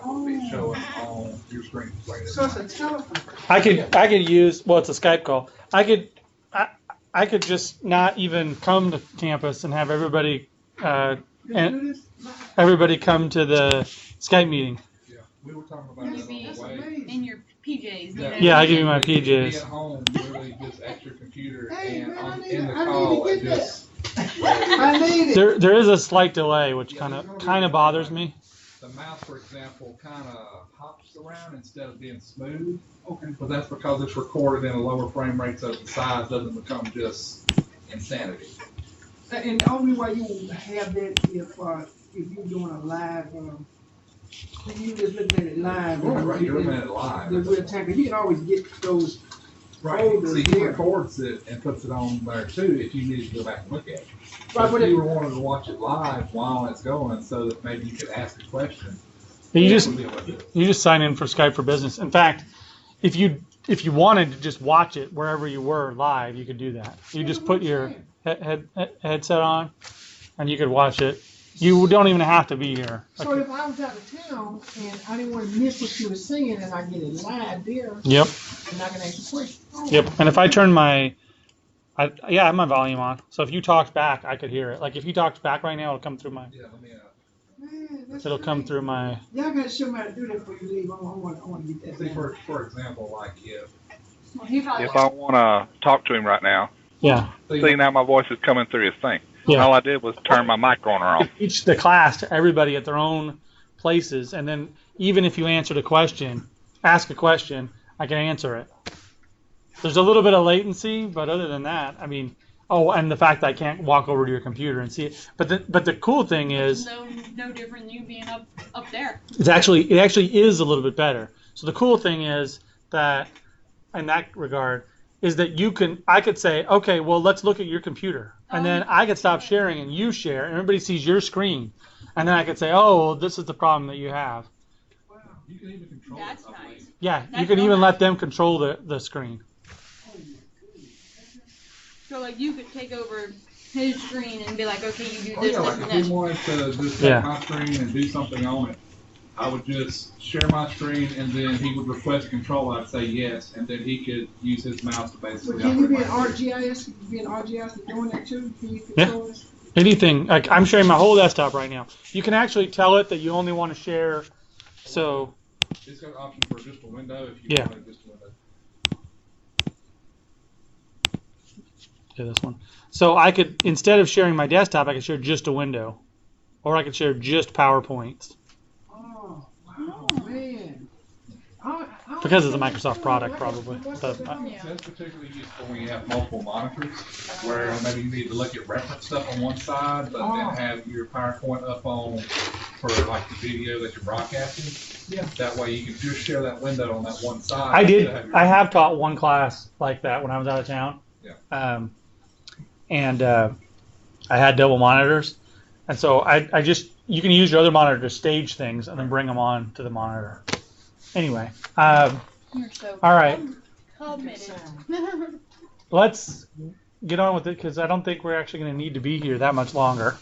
that would be showing on your screen. So it's a telephone. I could use, well, it's a Skype call. I could just not even come to campus and have everybody and everybody come to the Skype meeting. Yeah, we were talking about that on the way. In your PJs. You know? Yeah, I give you my Be PJs. at home, really just at your computer Hey, and man, in the I need call to and get just. I need it. There is a slight delay, which kind of bothers me. The mouse, for example, kind of hops around instead of being smooth. Okay. But that's because it's recorded in a lower frame rate, so the size doesn't become just insanity. And the only way you will have that if you're doing a live, you just looking at it live. Right, you're looking at it live. The real time, 'cause you can always get those. Right. See, he records it and puts it on there too if you need to go back and look at it. Right, But if you were wanting to watch it live while it's going, so that maybe you could ask a question. You just sign in for Skype for Business. In fact, if you wanted to just watch it wherever you were live, you could do that. You just put your headset on, and you could watch it. You don't even have to be here. So if I was out of town and I didn't want to miss what you were saying, and I get it live there, Yep. and I can ask you questions. Yep. And if I turn I have my volume on. So if you talked back, I could hear it. Like if you talked back right now, it'll come through my. Yeah, let me. Man, that's It'll come great. through my. Y'all gotta show me how to do that before you leave. I want to get that. See, down. for example, like if. Well, he probably If I want to talk to him right now, Yeah. see now my voice is coming through his thing. Yeah. All I did was turn my mic on or off. Teach the class to everybody at their own places, and then even if you ask a question, I can answer it. There's a little bit of latency, but other than that, I mean, and the fact that I can't walk over to your computer and see it. But the cool thing is, no different than you being up there. it actually is a little bit better. So the cool thing is that, in that regard, is that I could say, okay, well, let's look at your computer. And then I could stop sharing and you share, and everybody sees your screen. And then I could say, oh, well, this is the problem that you have. Wow, you can even control That's it. I believe. nice. Yeah, That's you can real even nice. let them control the screen. So like you could take over his screen and be like, okay, you do Oh this, yeah, this, like and if this. we wanted to just Yeah. take my screen and do something on it, I would just share my screen and then he would request control. I'd say yes, and then he could use his mouse to But basically can you be operate an my RGIS? Be an RGIS and doing that too? Can you Yeah. control this? Anything, like I'm sharing my whole desktop right now. You can actually tell it that you only want to share, so It's got an option for just a window if you Yeah. wanted just a window. yeah, this one. So I could, instead of sharing my desktop, I could share just a window, or I could share just PowerPoints. Oh, wow, man. Because it's a Microsoft product, probably. But, Yeah. That's particularly useful when you have multiple monitors, where maybe you need to look at reference stuff on one side, but then have your PowerPoint up on for like the video that you're broadcasting. Yeah. That way you can just share that window on that one side. I have taught one class like that when I was out of town. Yeah. And I had double monitors, and so I just, you can use your other monitor to stage things and then bring them on to the monitor. Anyway, You're so all right, committed. let's get on with it because I don't think we're actually going to need to be here that much longer.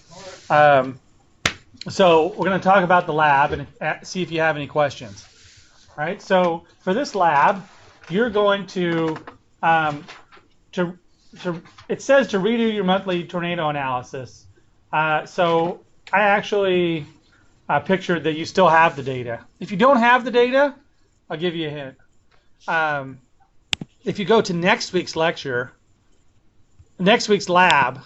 So we're going to talk about the lab and see if you have any questions. All right. So for this lab, you're going to it says to redo your monthly tornado analysis. So I actually pictured that you still have the data. If you don't have the data, I'll give you a hint. If you go to next week's lecture, next week's lab,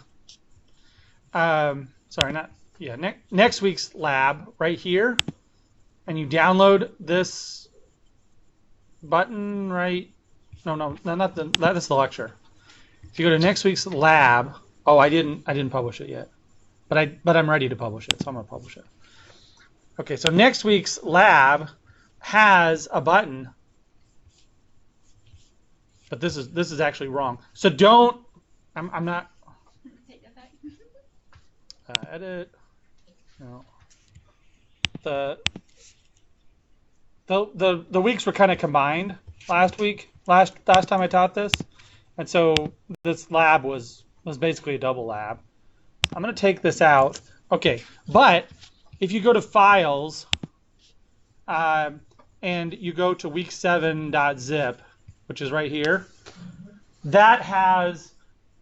next week's lab right here, and you download this button right, that's the lecture. If you go to next week's lab, I didn't publish it yet, but I'm ready to publish it, so I'm gonna publish it. Okay, so next week's lab has a button, but this is actually wrong. So don't. I'm not. Take that back. Edit. No. The weeks were kind of combined last week. Last time I taught this, and so this lab was basically a double lab. I'm gonna take this out. Okay, but if you go to Files, and you go to week7.zip, which is right here, that has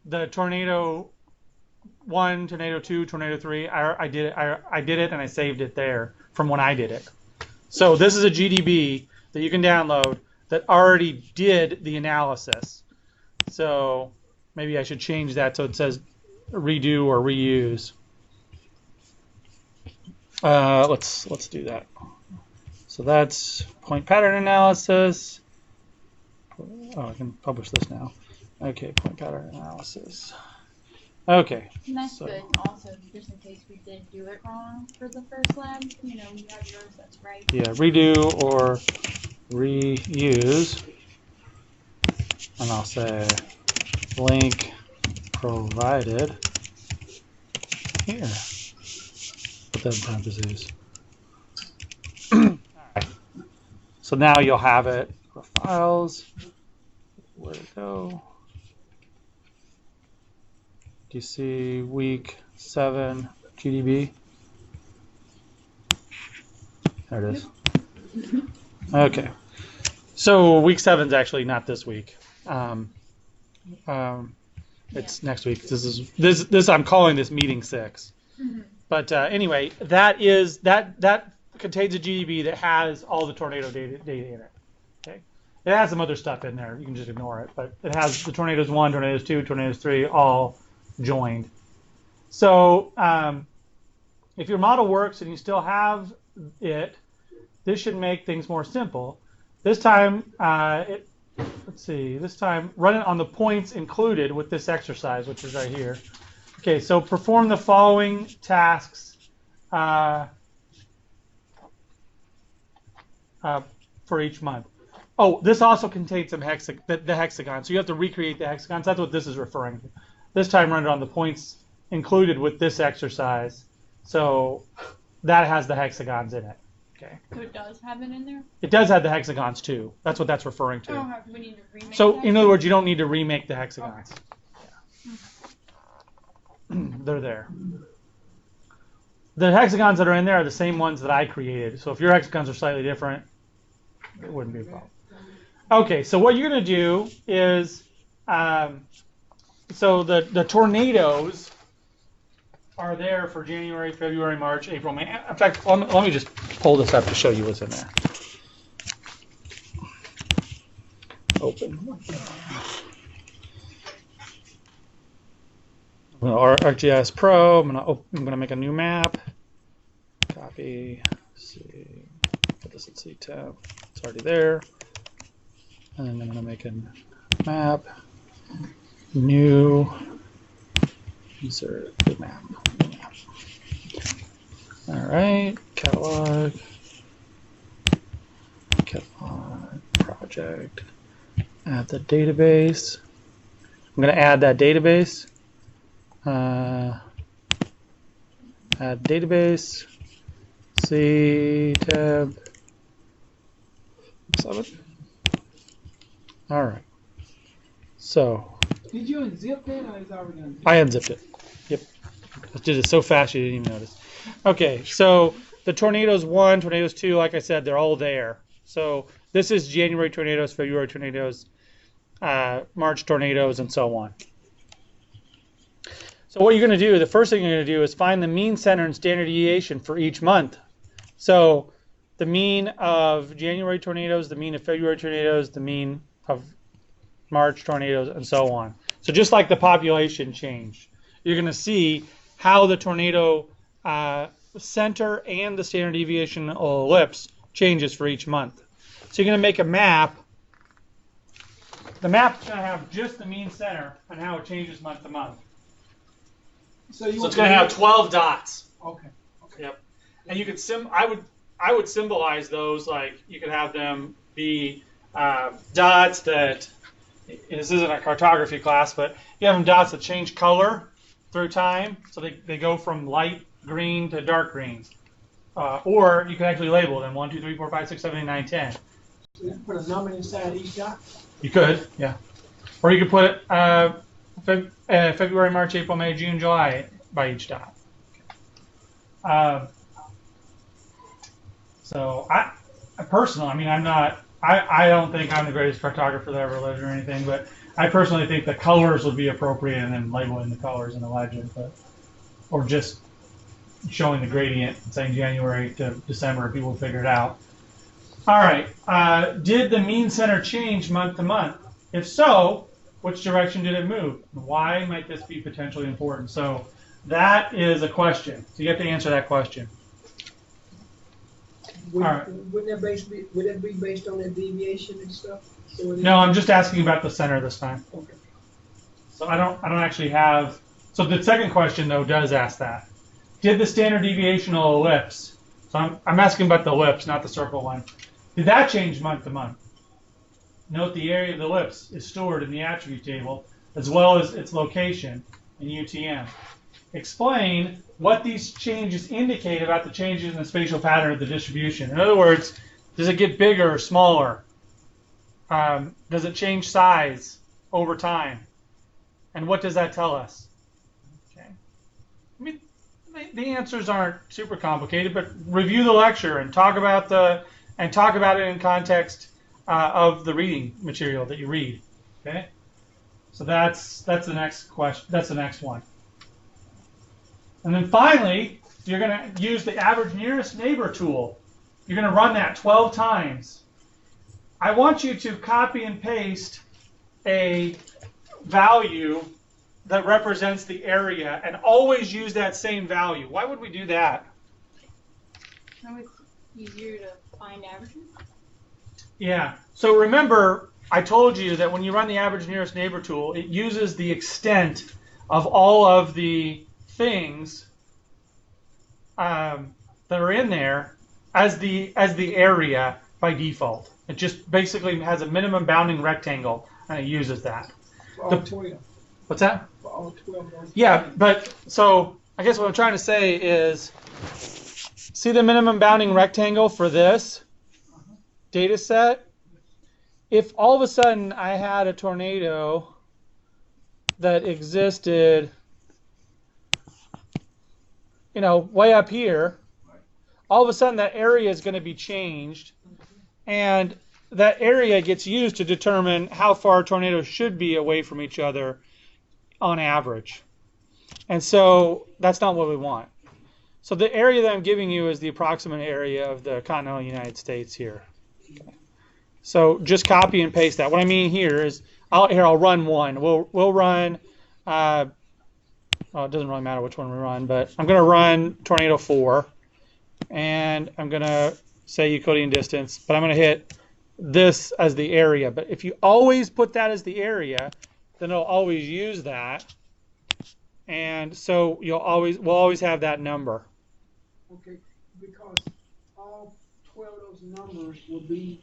the tornado 1, tornado 2, tornado 3. I did it. I did it and I saved it there from when I did it. So this is a GDB that you can download that already did the analysis. So maybe I should change that so it says redo or reuse. Let's do that. So that's point pattern analysis. Oh, I can publish this now. Okay, point pattern analysis. Okay. And that's so good. Also, just in case we did do it wrong for the first lab, you know, you have yours that's right. Yeah, redo or reuse. And I'll say link provided here. Put that in parentheses. Alright. So now you'll have it for files. Where'd it go? Do you see week 7 GDB? There it is. Okay. So week 7 is actually not this week. It's next week. This I'm calling this meeting 6. Mm-hmm. But anyway, that contains a GDB that has all the tornado data in it. Okay. It has some other stuff in there. You can just ignore it, but it has the tornadoes 1, tornadoes 2, tornadoes 3 all joined. So if your model works and you still have it, this should make things more simple. This time, let's see, this time run it on the points included with this exercise, which is right here. Okay, so perform the following tasks for each month. Oh, this also contains some the hexagon, so you have to recreate the hexagons. That's what this is referring to. This time run it on the points included with this exercise, so that has the hexagons in it. Okay. So it does have it in there? It does have the hexagons too. That's what that's referring to. Oh, we need to remake So that? in other words, you don't need to remake the hexagons. Yeah. They're there. The hexagons that are in there are the same ones that I created. So if your hexagons are slightly different, it wouldn't be a problem. Okay, so what you're going to do is, so the tornadoes are there for January, February, March, April, May. In fact, let me just pull this up to show you what's in there. Open. ArcGIS Pro. I'm gonna make a new map. Copy. See. Put this in C tab. It's already there. And then I'm gonna make a map. New. Insert the map. All right. Catalog. Project. Add the database. I'm gonna add that database. Add database, C tab 7. All right. So. Did you unzip that or is it already unzipped? I unzipped it. Yep. I did it so fast you didn't even notice. Okay. So the tornadoes 1, tornadoes 2, like I said, they're all there. So this is January tornadoes, February tornadoes, March tornadoes, and so on. So what you're going to do, the first thing you're going to do is find the mean, center, and standard deviation for each month. So the mean of January tornadoes, the mean of February tornadoes, the mean of March tornadoes, and so on. So just like the population changed, you're going to see how the tornado center and the standard deviation ellipse changes for each month. So you're going to make a map. The map's going to have just the mean center and how it changes month to month. So it's going to have 12 dots. Okay. Yep. And you could I would symbolize those, like you could have them be dots that, this isn't a cartography class, but you have them dots that change color through time. So they go from light green to dark green. Or you can actually label them 1, 2, 3, 4, 5, 6, 7, 8, 9, 10. So you can put a number inside each dot? You could, yeah. Or you could put February, March, April, May, June, July by each dot. So personally, I mean, I don't think I'm the greatest cartographer that ever lived or anything, but I personally think the colors would be appropriate and then labeling the colors in the legend, or just showing the gradient and saying January to December, and people will figure it out. All right, did the mean center change month to month? If so, which direction did it move? Why might this be potentially important? So that is a question. So you have to answer that question. Would, All right. would that be based on that deviation and stuff? So No, I'm just asking about the center this time. Okay. So I don't actually have. So the second question though does ask that. Did the standard deviational ellipse? So I'm asking about the ellipse, not the circle one. Did that change month to month? Note the area of the ellipse is stored in the attribute table as well as its location in UTM. Explain what these changes indicate about the changes in the spatial pattern of the distribution. In other words, does it get bigger or smaller? Does it change size over time? And what does that tell us? Okay. I mean, the answers aren't super complicated, but review the lecture and talk about it in context of the reading material that you read. Okay. So that's the next question. That's the next one. And then finally, you're going to use the average nearest neighbor tool. You're going to run that 12 times. I want you to copy and paste a value that represents the area and always use that same value. Why would we do that? So it's easier to find averages? Yeah. So remember, I told you that when you run the average nearest neighbor tool, it uses the extent of all of the things that are in there as the area by default. It just basically has a minimum bounding rectangle, and it uses that. For all 12. What's that? For all 12. Yeah, but so I guess what I'm trying to say is, see the minimum bounding rectangle for this data set? If all of a sudden I had a tornado that existed, you know, way up here, all of a sudden that area is going to be changed, and that area gets used to determine how far tornadoes should be away from each other on average. And so that's not what we want. So the area that I'm giving you is the approximate area of the continental United States here. So just copy and paste that. What I mean here is, I'll run one. We'll run, well, it doesn't really matter which one we run, but I'm going to run tornado 4, and I'm going to say Euclidean distance, but I'm going to hit this as the area. But if you always put that as the area, then it'll always use that, and so we'll always have that number. Okay, because all 12 of those numbers will be,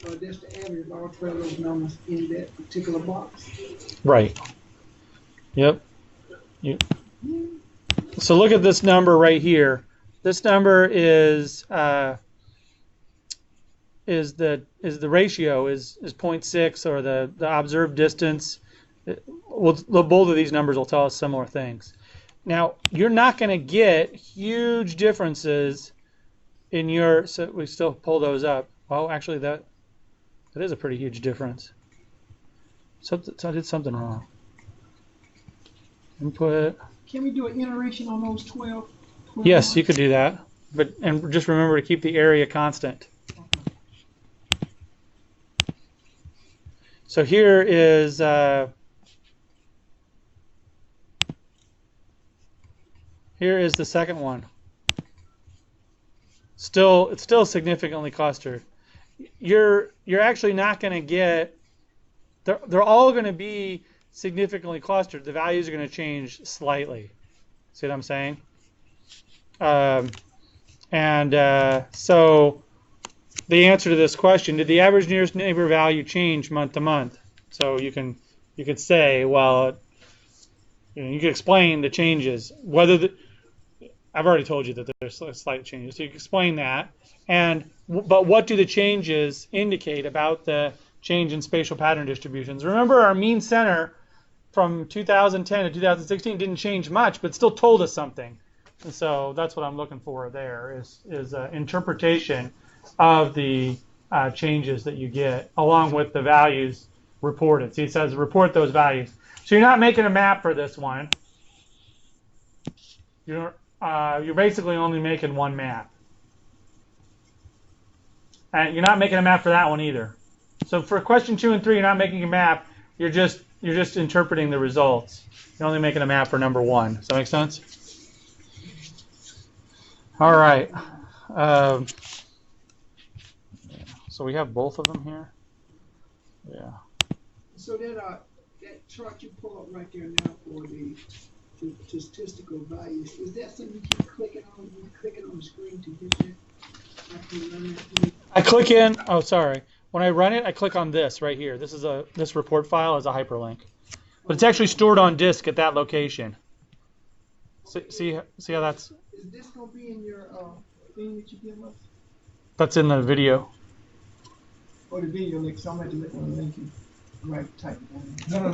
that's the average of all 12 of those numbers in that particular box. Right. Yep. So look at this number right here. This number is the ratio is 0.6, or the observed distance. Both of these numbers will tell us similar things. Now, you're not going to get huge differences in your, so we still pull those up. Well, actually, that is a pretty huge difference. So I did something wrong. Input. Can we do an iteration on those 12? Yes, you could do that, and just remember to keep the area constant. So here is the second one. It's still significantly clustered. You're actually not going to get. They're all going to be significantly clustered. The values are going to change slightly. See what I'm saying? So the answer to this question: did the average nearest neighbor value change month to month? So you could say, well, you could explain the changes. I've already told you that there's slight changes. So you can explain that. But what do the changes indicate about the change in spatial pattern distributions? Remember, our mean center from 2010 to 2016 didn't change much, but still told us something. And so that's what I'm looking for there is interpretation of the changes that you get along with the values reported. See, it says report those values. So you're not making a map for this one. You're basically only making one map. And you're not making a map for that one either. So for question 2 and 3, you're not making a map. You're just interpreting the results. You're only making a map for number 1. Does that make sense? All right. So we have both of them here. Yeah. So that chart you pull up right there now for the statistical values, is that something you keep clicking on? You clicking on the screen to hit that? I click in. Oh, sorry. When I run it, I click on this right here. This report file is a hyperlink, but it's actually stored on disk at that location. See how that's? Is this gonna be in your thing that you give us? That's in the video. Or the video link? So I'm going to look on the link and type it in. No.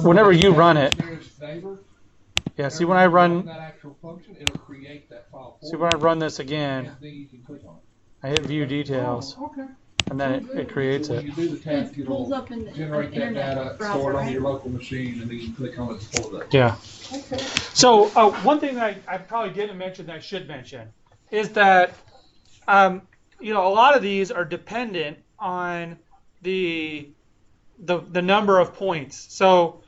Whenever you run it. Neighbor, Yeah. See when I run. that actual function, it'll create that file for See when I run this again. and then you can click on it. I hit view details, Oh, okay. and then it creates So when it. you do the task, It pulls it'll up in the generate that internet data, browser, store it on right? your local machine, and then you can click on it to pull it up. Yeah. Okay. So one thing that I probably didn't mention that I should mention is that a lot of these are dependent on the number of points. So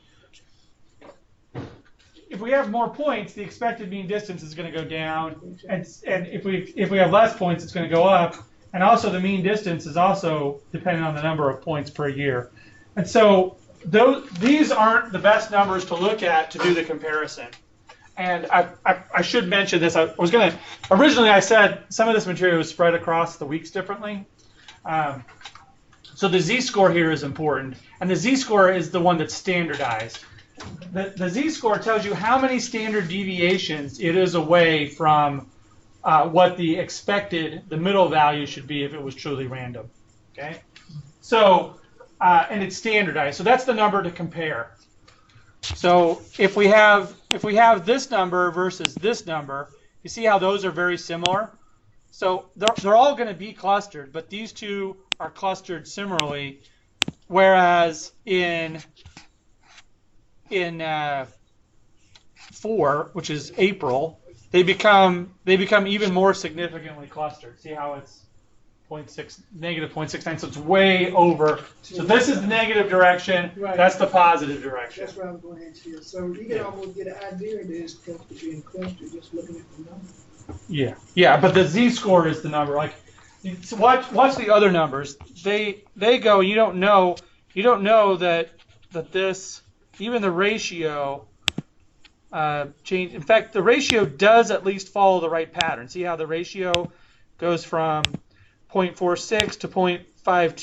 if we have more points, the expected mean distance is going to go down, and if we have less points, it's going to go up. And also the mean distance is also dependent on the number of points per year. And so these aren't the best numbers to look at to do the comparison. And I should mention this. Originally I said some of this material was spread across the weeks differently. So the z-score here is important. And the z-score is the one that's standardized. The z-score tells you how many standard deviations it is away from what the middle value should be if it was truly random. Okay? So, and it's standardized. So that's the number to compare. So if we have this number versus this number, you see how those are very similar? So they're all going to be clustered, but these two are clustered similarly, whereas in 4, which is April, they become even more significantly clustered. See how it's negative 0.69, so it's way over. So this is the negative direction. Right. That's the positive direction. That's what I'm going to here. So you can almost get an idea of this supposed to be in cluster just looking at the number. Yeah, but the z-score is the number. Like, watch the other numbers. They go. You don't know that this, even the ratio change. In fact, the ratio does at least follow the right pattern. See how the ratio goes from 0.46 to 0.52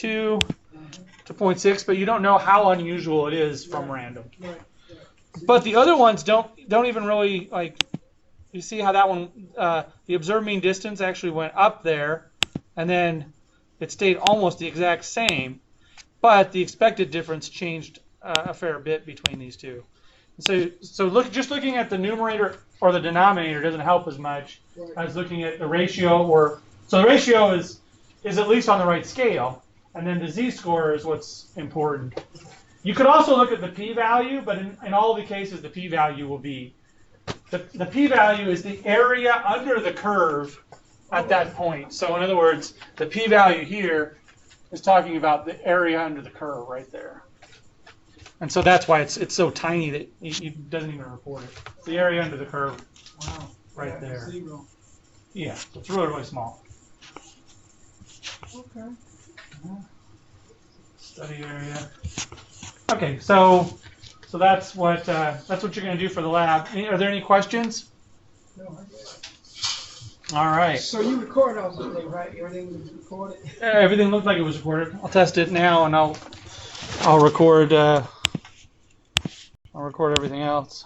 to 0.6, but you don't know how unusual it is from random. Right. But the other ones don't even really, like, you see how that one, the observed mean distance actually went up there, and then it stayed almost the exact same, but the expected difference changed a fair bit between these two. So just looking at the numerator or the denominator doesn't help as much as looking at the ratio, so the ratio is at least on the right scale, and then the z-score is what's important. You could also look at the p-value, but in all the cases, the p-value will be, the p-value is the area under the curve at that point. So in other words, the p-value here is talking about the area under the curve right there. And so that's why it's so tiny that it doesn't even report it. It's the area under the curve. Wow. Right there. 0. Yeah, it's really, really small. Okay. Study area. Okay, so that's what you're going to do for the lab. Are there any questions? No, I guess. All right. So you recorded all this thing, right? Everything was recorded? Everything looked like it was recorded. I'll test it now, and I'll record everything else.